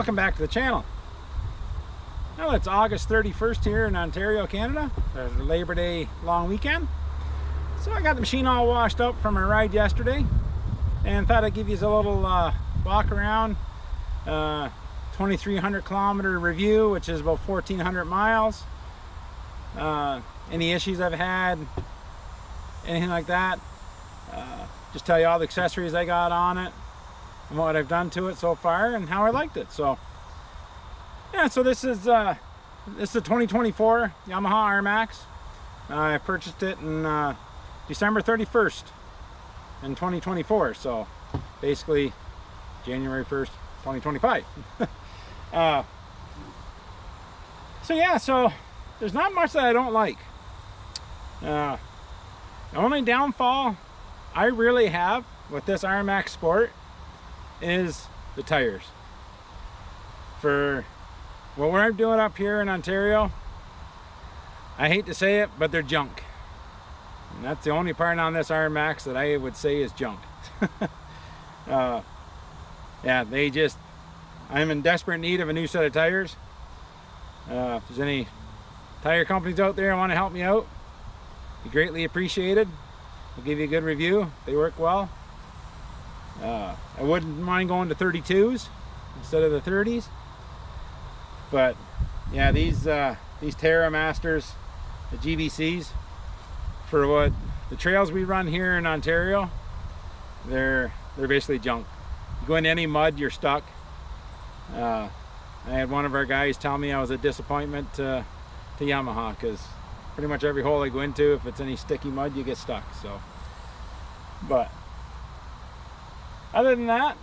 welcome back to the channel. Well, it's August 31st here in Ontario, Canada. It's Labor Day long weekend. So I got the machine all washed up from our ride yesterday and thought I'd give you a little walk around, 2,300 kilometer review, which is about 1,400 miles. Any issues I've had, anything like that. Just tell you all the accessories I got on it and what I've done to it so far and how I liked it. So yeah, so this is a 2024 Yamaha Rmax. I purchased it in December 31st in 2024, so basically January 1st 2025. So yeah, so there's not much that I don't like. The only downfall I really have with this Rmax Sport is the tires. For what we're doing up here in Ontario, I hate to say it, but they're junk. And that's the only part on this Rmax that I would say is junk. Yeah, I'm in desperate need of a new set of tires. If there's any tire companies out there who want to help me out, be greatly appreciated. I'll give you a good review. They work well. I wouldn't mind going to 32s instead of the 30s. But yeah, these Terra Masters, the GBCs, for what the trails we run here in Ontario, they're basically junk. You go into any mud, you're stuck. I had one of our guys tell me I was a disappointment to Yamaha, because pretty much every hole I go into, if it's any sticky mud, you get stuck. So, but other than that,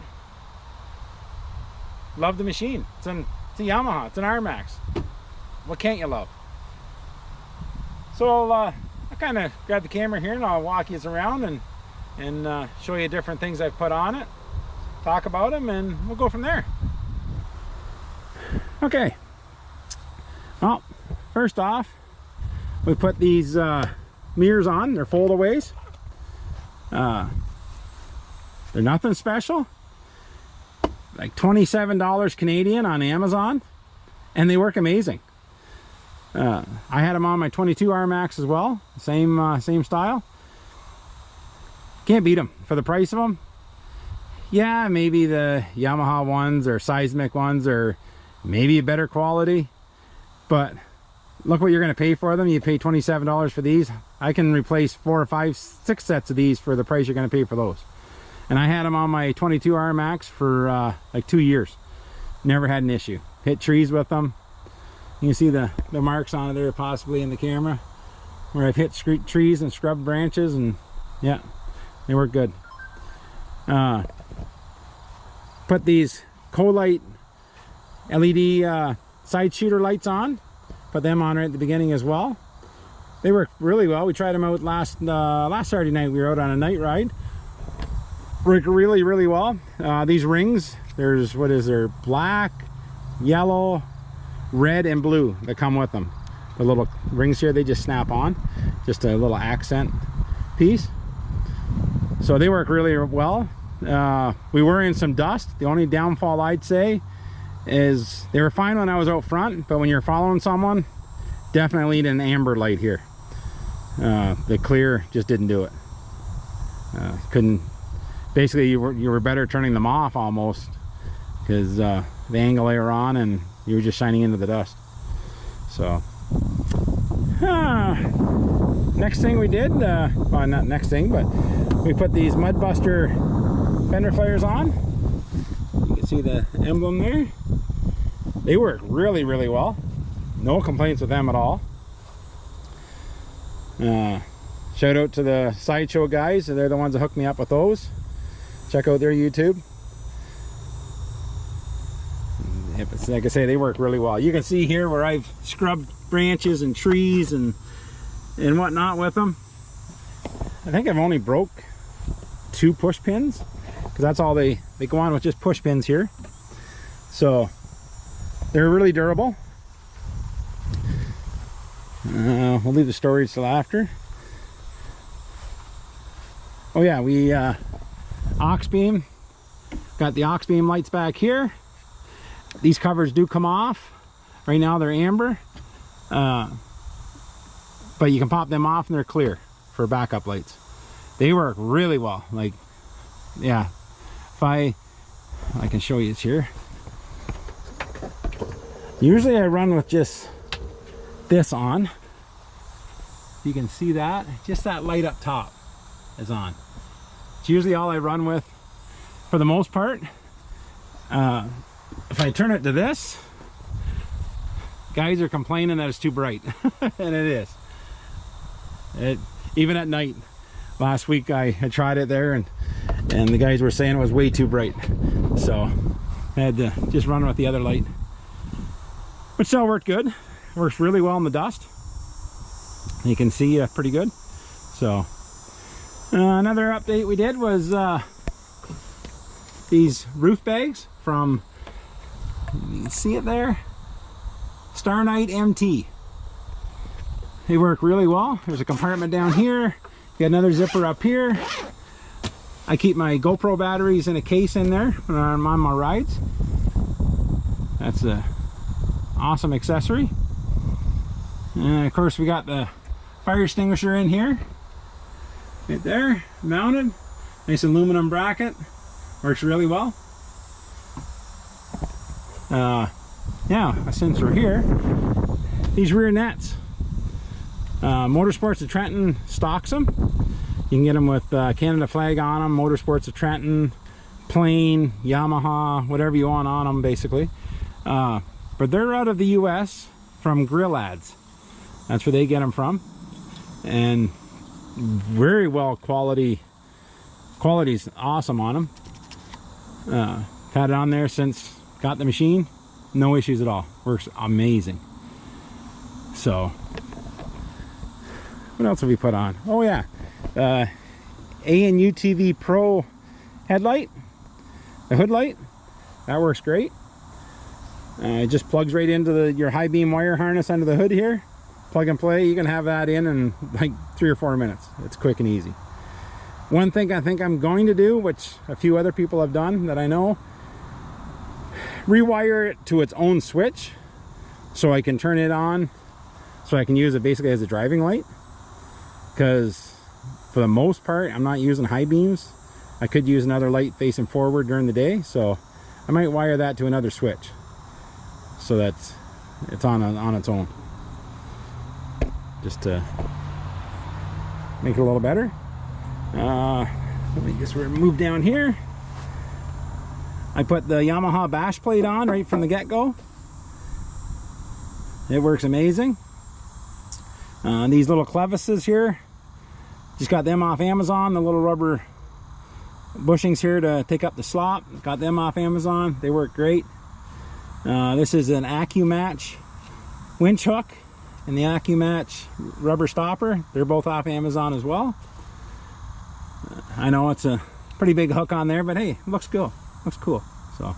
love the machine. It's a Yamaha, it's an Rmax. What can't you love? So I'll kind of grab the camera here and I'll walk you around and show you different things I've put on it, talk about them, and we'll go from there. Okay, well, first off, we put these mirrors on. They're foldaways. They're nothing special, like $27 Canadian on Amazon, and they work amazing. I had them on my 22 Rmax as well, same style. Can't beat them for the price of them. Yeah, maybe the Yamaha ones or seismic ones are maybe a better quality, but look what you're going to pay for them. You pay $27 for these. I can replace 4, 5, 6 sets of these for the price you're going to pay for those. And I had them on my 22 Rmax for like 2 years. Never had an issue. Hit trees with them. You can see the marks on it there possibly in the camera where I've hit trees and scrubbed branches, and yeah, they work good. Put these Colite LED side shooter lights on. Put them on right at the beginning as well. They work really well. We tried them out last Saturday night. We were out on a night ride. Work really well. These rings, there's, what is there, black, yellow, red, and blue that come with them. The little rings here, they just snap on, just a little accent piece. So they work really well. We were in some dust. The only downfall I'd say is they were fine when I was out front, but when you're following someone, definitely need an amber light here. The clear just didn't do it. Couldn't. Basically, you were better turning them off almost, because the angle they were on, and you were just shining into the dust. So next thing we did, well, not next thing, but we put these Mudbuster fender flares on. You can see the emblem there. They work really well. No complaints with them at all. Shout out to the Sideshow guys. They're the ones that hooked me up with those. Check out their YouTube. Like I say, they work really well. You can see here where I've scrubbed branches and trees and whatnot with them. I think I've only broke 2 push pins, because that's all they go on with, just push pins here. So they're really durable. We'll leave the storage till after. Oh yeah, we aux beam, got the aux beam lights back here. These covers do come off. Right now they're amber, but you can pop them off and they're clear for backup lights. They work really well. Like, yeah, if I can show you, it's here. Usually I run with just this on. You can see that, just that light up top is on. It's usually all I run with for the most part. If I turn it to this, guys are complaining that it's too bright. And it is. Even at night. Last week I had tried it there and the guys were saying it was way too bright. So I had to just run with the other light. But still worked good. Works really well in the dust. You can see pretty good. So another update we did was these roof bags from, you can see it there, Star Knight MT. They work really well. There's a compartment down here. Got another zipper up here. I keep my GoPro batteries in a case in there when I'm on my rides. That's a awesome accessory. And of course we got the fire extinguisher in here. Right there, mounted. Nice aluminum bracket. Works really well. Yeah, since we're here, these rear nets. Motorsports of Trenton stocks them. You can get them with Canada flag on them. Motorsports of Trenton, plain, Yamaha, whatever you want on them basically. But they're out of the US from Grill Ads. That's where they get them from. And very well quality's awesome on them. Had it on there since got the machine, no issues at all. Works amazing. So what else have we put on? Oh yeah, A&U TV Pro headlight, the hood light, that works great. It just plugs right into your high beam wire harness under the hood here. Plug and play. You can have that in like 3 or 4 minutes. It's quick and easy. One thing I think I'm going to do, which a few other people have done that I know, rewire it to its own switch so I can turn it on, so I can use it basically as a driving light. Because for the most part I'm not using high beams. I could use another light facing forward during the day, so I might wire that to another switch so that it's on its own, just to make it a little better. Let me just move down here. I put the Yamaha bash plate on right from the get-go. It works amazing. These little clevises here, just got them off Amazon. The little rubber bushings here to take up the slop, got them off Amazon. They work great. This is an AccuMatch winch hook and the AccuMatch rubber stopper. They're both off Amazon as well. I know it's a pretty big hook on there, but hey, it looks cool. Looks cool. So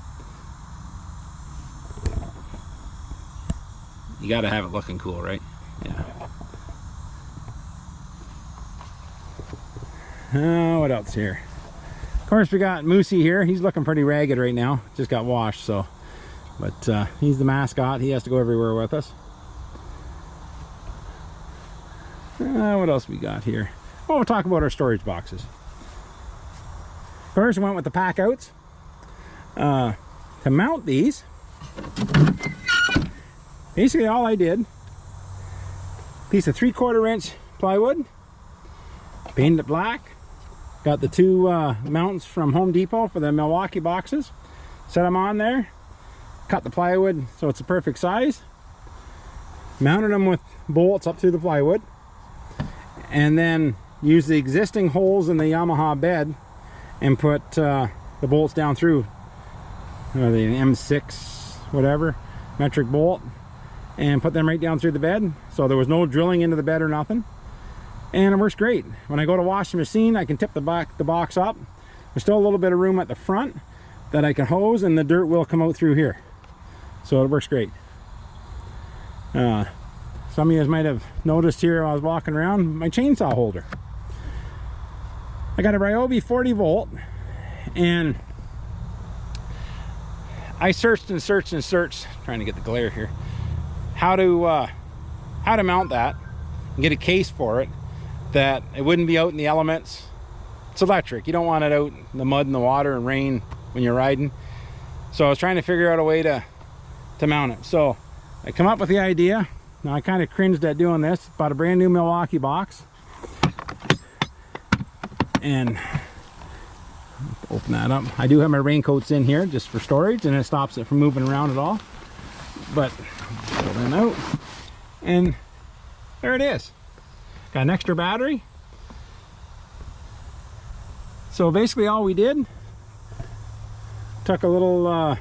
you got to have it looking cool, right? Yeah. What else here? Of course, we got Moosey here. He's looking pretty ragged right now. Just got washed, so. But he's the mascot. He has to go everywhere with us. What else we got here? Oh, we'll talk about our storage boxes. First, we went with the pack outs. To mount these, basically all I did, piece of 3/4 inch plywood, painted it black, got the two mounts from Home Depot for the Milwaukee boxes, set them on there, cut the plywood so it's a perfect size, mounted them with bolts up through the plywood, and then used the existing holes in the Yamaha bed and put the bolts down through. The M6 whatever metric bolt, and put them right down through the bed, so there was no drilling into the bed or nothing, and it works great. When I go to wash the machine, I can tip the box up. There's still a little bit of room at the front that I can hose, and the dirt will come out through here, so it works great. Some of you guys might have noticed here while I was walking around my chainsaw holder. I got a Ryobi 40 volt, and I searched and searched and searched, trying to get the glare here, how to mount that and get a case for it that it wouldn't be out in the elements. It's electric. You don't want it out in the mud and the water and rain when you're riding. So I was trying to figure out a way to mount it. So I come up with the idea. Now I kind of cringed at doing this. Bought a brand new Milwaukee box. And open that up. I do have my raincoats in here just for storage, and it stops it from moving around at all. But pull them out, and there it is. Got an extra battery. So basically all we did, took a little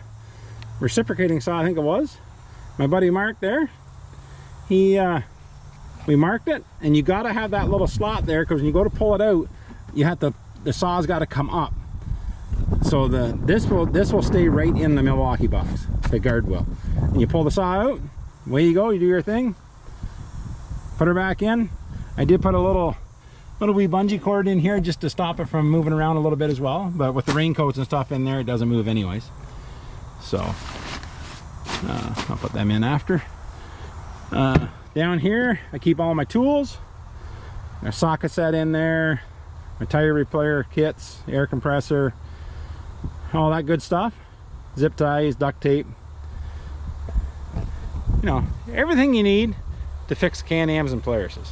reciprocating saw, I think it was. My buddy Mark there, we marked it, and you got to have that little slot there, because when you go to pull it out, you have to, the saw's got to come up. So this will stay right in the Milwaukee box, the guard will. And you pull the saw out, away you go, you do your thing, put her back in. I did put a little wee bungee cord in here just to stop it from moving around a little bit as well, but with the raincoats and stuff in there, it doesn't move anyways. So I'll put them in after. Down here I keep all my tools, a socket set in there, my tire repair kits, air compressor, all that good stuff, zip ties, duct tape, you know, everything you need to fix Can-Ams and Polarises.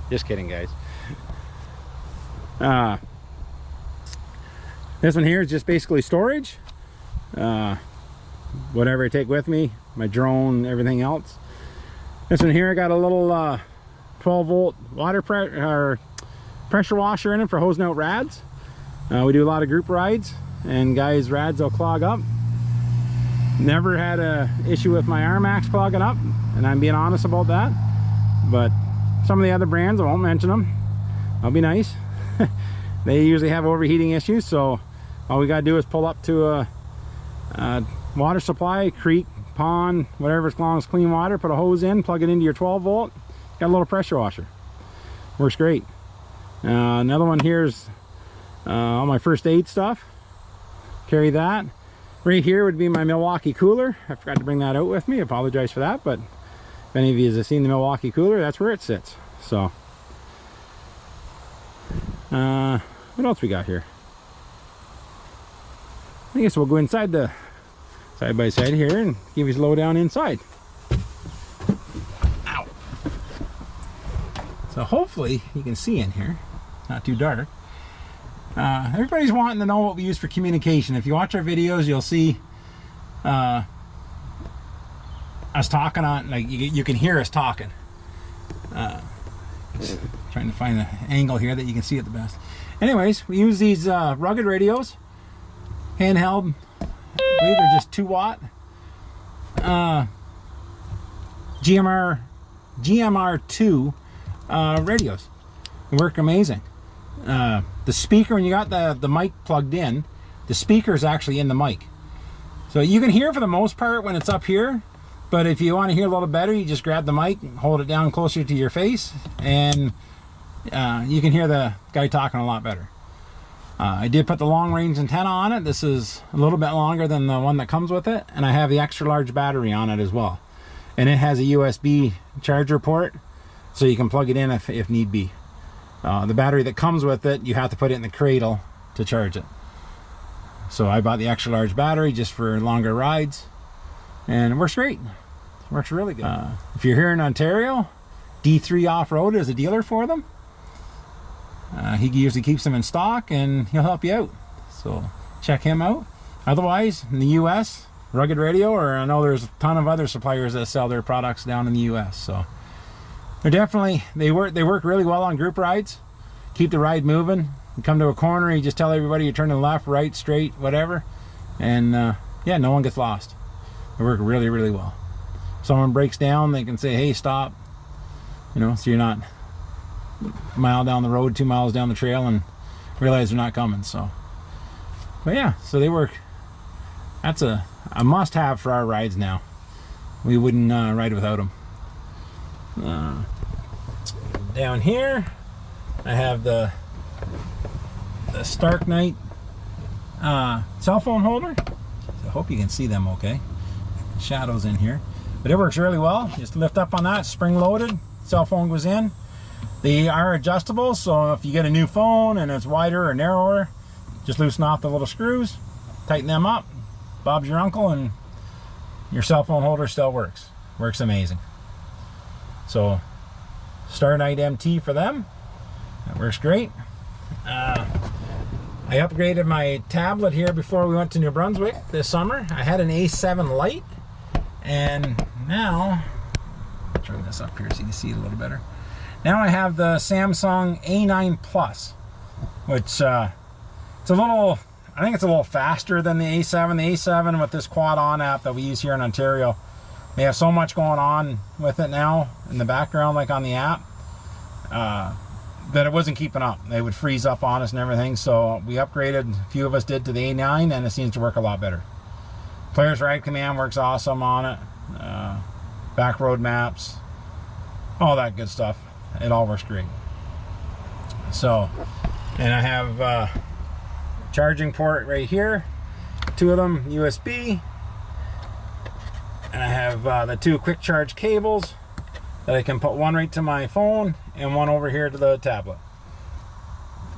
Just kidding, guys. This one here is just basically storage, whatever I take with me, my drone, everything else. This one here, I got a little 12 volt water pressure washer in it for hosing out rads. We do a lot of group rides, and guys, rads will clog up. Never had a issue with my Rmax clogging up, and I'm being honest about that. But some of the other brands, I won't mention them, I'll be nice. They usually have overheating issues, so all we gotta do is pull up to a water supply, creek, pond, whatever, as long as clean water, put a hose in, plug it into your 12 volt, got a little pressure washer. Works great. Another one here is all my first aid stuff. Carry that. Right here would be my Milwaukee cooler. I forgot to bring that out with me. I apologize for that, but if any of you have seen the Milwaukee cooler, that's where it sits. So what else we got here? I guess we'll go inside the side by side here and give you a lowdown inside. Ow. So hopefully you can see in here, not too dark. Everybody's wanting to know what we use for communication. If you watch our videos, you'll see us talking on, like you can hear us talking. Trying to find an angle here that you can see it the best. Anyways, we use these rugged radios, handheld. I believe they're just 2 watt GMR2 radios. They work amazing. The speaker, when you got the mic plugged in, the speaker is actually in the mic, so you can hear for the most part when it's up here. But if you want to hear a little better, you just grab the mic, hold it down closer to your face, and you can hear the guy talking a lot better. I did put the long range antenna on it. This is a little bit longer than the one that comes with it, and I have the extra large battery on it as well. And it has a USB charger port, so you can plug it in if need be. The battery that comes with it, you have to put it in the cradle to charge it. So I bought the extra large battery just for longer rides, and it works great. It works really good. If you're here in Ontario, D3 Off-Road is a dealer for them. He usually keeps them in stock, and he'll help you out, so check him out. Otherwise, in the US, Rugged Radio, or I know there's a ton of other suppliers that sell their products down in the US, so they're definitely, they work really well on group rides. Keep the ride moving. You come to a corner, you just tell everybody you turn to the left, right, straight, whatever, and yeah, no one gets lost. They work really, really well. If someone breaks down, they can say, hey, stop, you know, so you're not a mile down the road, 2 miles down the trail, and realize they're not coming. So, but yeah, so they work. That's a must-have for our rides now. We wouldn't ride without them. Down here I have the Stark Night cell phone holder. So I hope you can see them okay. Shadows in here. But it works really well. Just lift up on that, spring loaded, cell phone goes in. They are adjustable, so if you get a new phone and it's wider or narrower, just loosen off the little screws, tighten them up, Bob's your uncle, and your cell phone holder still works. Works amazing. So Star Night MT for them. That works great. I upgraded my tablet here before we went to New Brunswick this summer. I had an A7 Lite, and now, turn this up here so you can see it a little better. Now I have the Samsung A9 Plus, which it's a little, I think it's a little faster than the A7. The A7 with this Quad On app that we use here in Ontario, they have so much going on with it now in the background, like on the app, that it wasn't keeping up. They would freeze up on us and everything, so we upgraded, a few of us did, to the A9, and it seems to work a lot better. Player's Ride Command works awesome on it. Back road maps, all that good stuff. It all works great. So, and I have charging port right here, 2 of them USB, and I have the 2 quick charge cables that I can put one right to my phone and one over here to the tablet.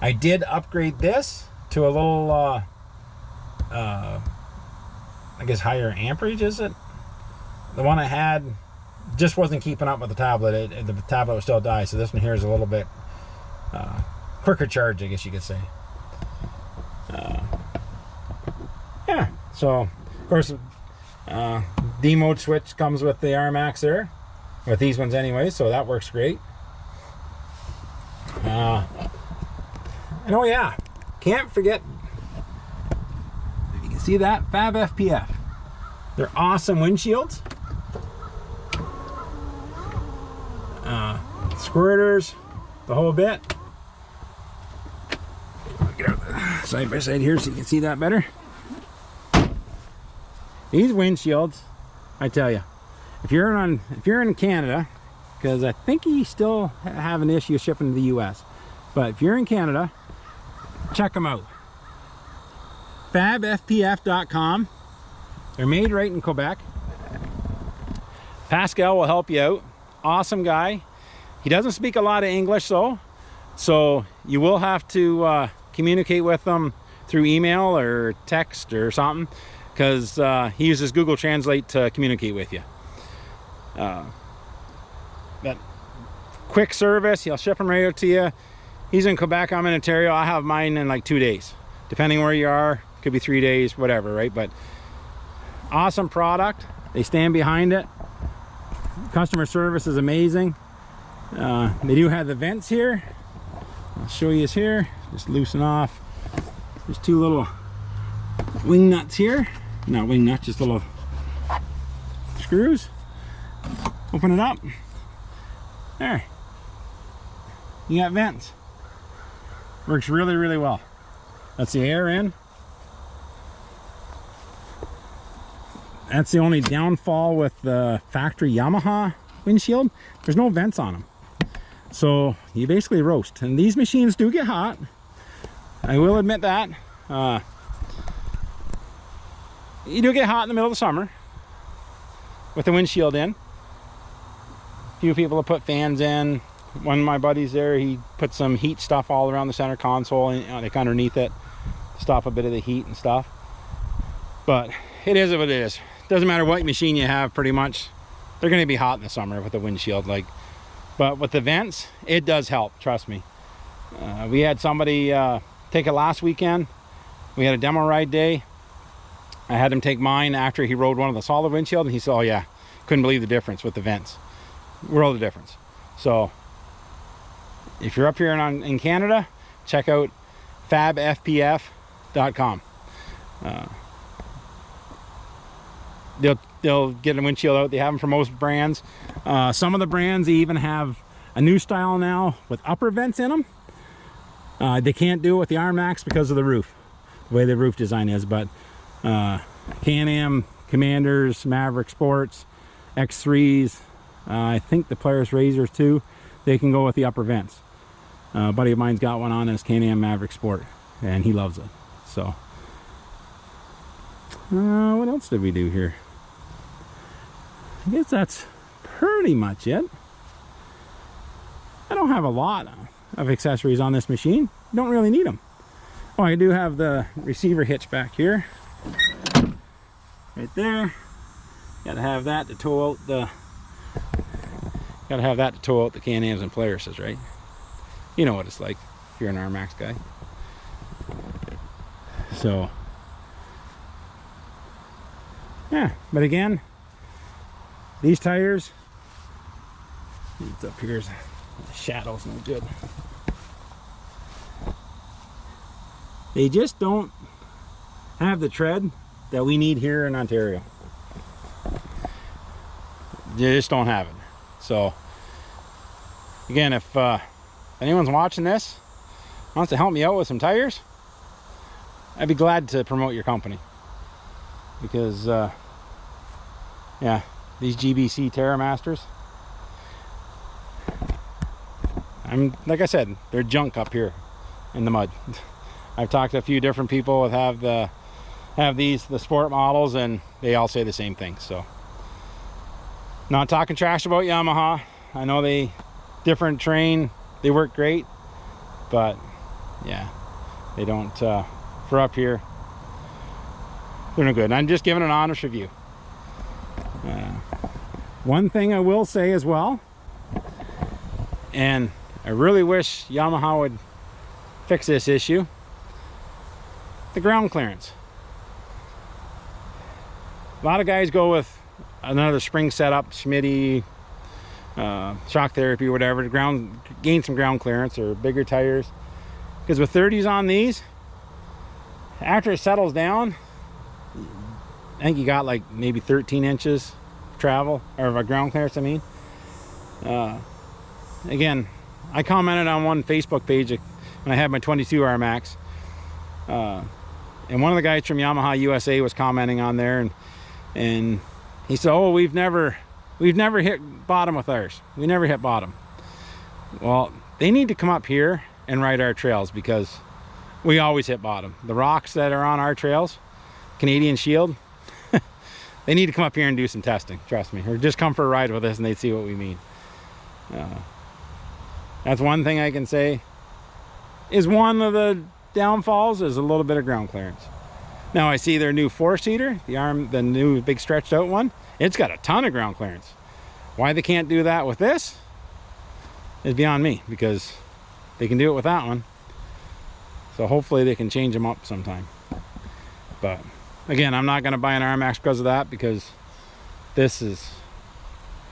I did upgrade this to a little I guess higher amperage, is it? The one I had just wasn't keeping up with the tablet. The tablet would still die, so this one here is a little bit quicker charge, I guess you could say. Yeah, so of course D mode switch comes with the Rmax there, with these ones anyway, so that works great. And oh yeah, can't forget, if you can see that, Fab FPF. They're awesome windshields. Squirters, the whole bit. Get out side by side here so you can see that better. These windshields, I tell you, if you're in Canada, because I think you still have an issue shipping to the US, but if you're in Canada, check them out. FabFPF.com. They're made right in Quebec. Pascal will help you out. Awesome guy. He doesn't speak a lot of English though, so you will have to communicate with them through email or text or something, because he uses Google Translate to communicate with you. But quick service, he'll ship them right out to you. He's in Quebec, I'm in Ontario. I have mine in like 2 days, depending where you are. Could be 3 days, whatever, right? But awesome product. They stand behind it. Customer service is amazing. They do have the vents here. I'll show you this here. Just loosen off. There's 2 little wing nuts here. Not wing nuts, just little screws. Open it up. There. You got vents. Works really, really well. That's the air in. That's the only downfall with the factory Yamaha windshield. There's no vents on them. So you basically roast. And these machines do get hot. I will admit that. You do get hot in the middle of the summer with the windshield in. A few people have put fans in. One of my buddies there, he put some heat stuff all around the center console and like underneath it, stop a bit of the heat and stuff. But it is what it is. Doesn't matter what machine you have, pretty much they're going to be hot in the summer with the windshield. But with the vents, it does help, trust me. We had somebody take it last weekend. We had a demo ride day. I had him take mine after he rode one of the solid windshield, and he said, oh yeah, couldn't believe the difference with the vents. World of difference. So if you're up here in Canada, check out fabfpf.com. They'll get a windshield out. They have them for most brands. Some of the brands, they even have a new style now with upper vents in them. They can't do it with the Rmax because of the roof, the way the roof design is. But Can-Am, Commanders, Maverick Sports, X3s, I think the Polaris Razors too, they can go with the upper vents. A buddy of mine's got one on his Can-Am Maverick Sport, and he loves it. So What else did we do here? I guess that's pretty much it. I don't have a lot of accessories on this machine. Don't really need them. Oh, I do have the receiver hitch back here. Right there. Gotta have that to tow out the Can-Ams and Polaris's, right? You know what it's like if you're an Rmax guy. So yeah, but again, these tires, it's up here, the shadow's no good. They just don't have the tread that we need here in Ontario. They just don't have it. So again, if anyone's watching this wants to help me out with some tires, I'd be glad to promote your company, because yeah, these GBC TerraMasters, like I said, they're junk up here in the mud. I've talked to a few different people that have the sport models, and they all say the same thing. So not talking trash about Yamaha. I know they different terrain, they work great, but yeah, they don't for up here, they're no good. And I'm just giving an honest review. One thing I will say as well, and I really wish Yamaha would fix this issue, the ground clearance. A lot of guys go with another spring setup, Schmitty, shock therapy, whatever, to gain some ground clearance or bigger tires. Because with 30s on these, after it settles down, I think you got like maybe 13 inches travel, or of ground clearance, I mean. Again, I commented on one Facebook page when I had my 22 Rmax, and one of the guys from Yamaha USA was commenting on there, and he said, oh, we've never hit bottom with ours. We never hit bottom. Well, they need to come up here and ride our trails, because we always hit bottom. The rocks that are on our trails, Canadian Shield, they need to come up here and do some testing, trust me, or just come for a ride with us and they'd see what we mean. That's one thing I can say is one of the downfalls, is a little bit of ground clearance. Now I see their new 4-seater, the new big stretched out one, it's got a ton of ground clearance. Why they can't do that with this is beyond me, because they can do it with that one. So hopefully they can change them up sometime. But again, I'm not going to buy an Rmax because of that, because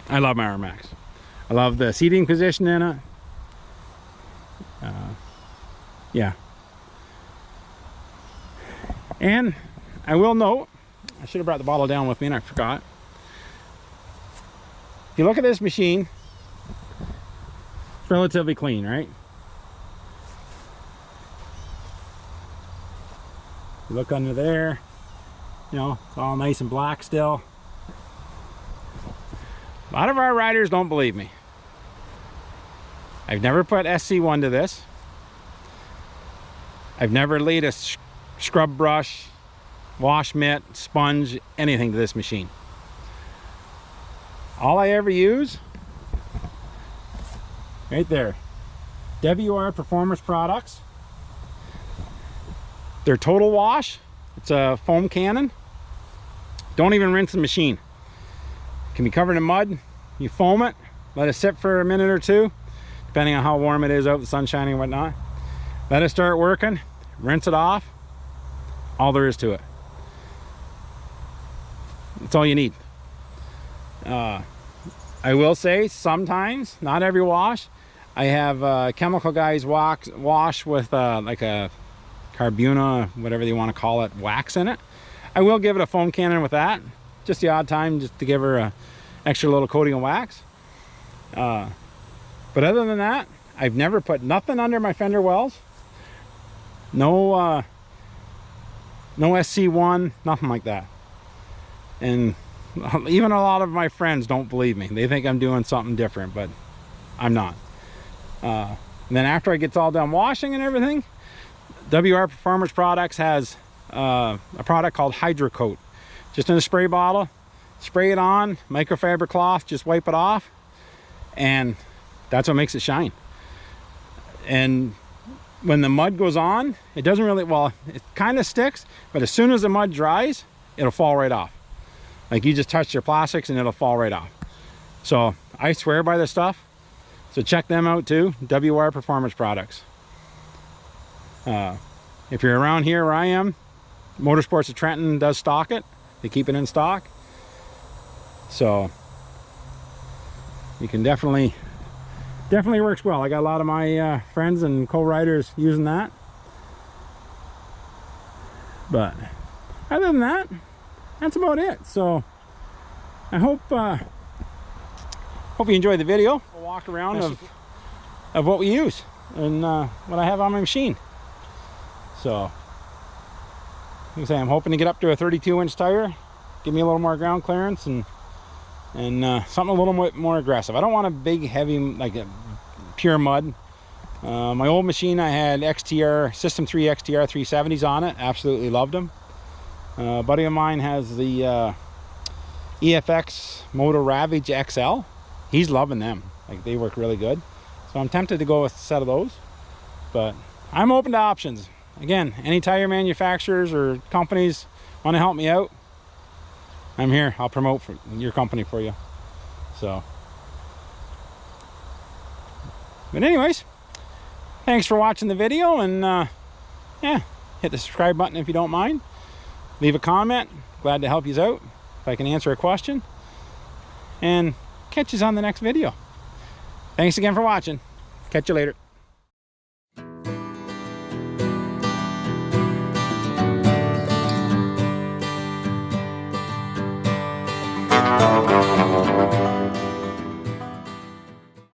I love my Rmax. I love the seating position in it. Yeah. And I will note, I should have brought the bottle down with me and I forgot. If you look at this machine, it's relatively clean, right? You look under there, you know, it's all nice and black still. A lot of our riders don't believe me. I've never put SC1 to this. I've never laid a scrub brush, wash mitt, sponge, anything to this machine. All I ever use, right there, WR Performance Products. Their Total Wash, it's a foam cannon. Don't even rinse the machine. It can be covered in mud. You foam it, let it sit for a minute or two, depending on how warm it is out, the sun shining and whatnot. Let it start working, rinse it off. All there is to it. That's all you need. I will say sometimes, not every wash, I have chemical guys wash with like a Carbuna, whatever you want to call it, wax in it. I will give it a foam cannon with that, just the odd time, just to give her a extra little coating of wax. But other than that, I've never put nothing under my fender wells. No SC1, nothing like that. And even a lot of my friends don't believe me. They think I'm doing something different, but I'm not. And then after I get all done washing and everything, WR Performance Products has a product called Hydro Coat. just in a spray bottle, spray it on, microfiber cloth, just wipe it off, and that's what makes it shine. And when the mud goes on, it doesn't really, well, it kind of sticks, but as soon as the mud dries, it'll fall right off. Like you just touch your plastics and it'll fall right off. So I swear by this stuff. So check them out too, WR Performance Products. If you're around here where I am, Motorsports of Trenton does stock it. They keep it in stock. So you can definitely works well. I got a lot of my friends and co-riders using that. But other than that, that's about it. So I hope you enjoyed the video. We'll walk around of what we use and what I have on my machine. So like I say, I'm hoping to get up to a 32-inch tire, give me a little more ground clearance, and something a little more aggressive. I don't want a big, heavy, like a pure mud. My old machine, I had XTR, System 3 XTR 370s on it. Absolutely loved them. A buddy of mine has the EFX Moto Ravage XL. He's loving them. Like, they work really good. So I'm tempted to go with a set of those. But I'm open to options. Again, any tire manufacturers or companies want to help me out, I'm here. I'll promote for your company for you. So, but anyways, thanks for watching the video, and yeah, hit the subscribe button if you don't mind. Leave a comment. Glad to help you out if I can answer a question, and catch you on the next video. Thanks again for watching. Catch you later.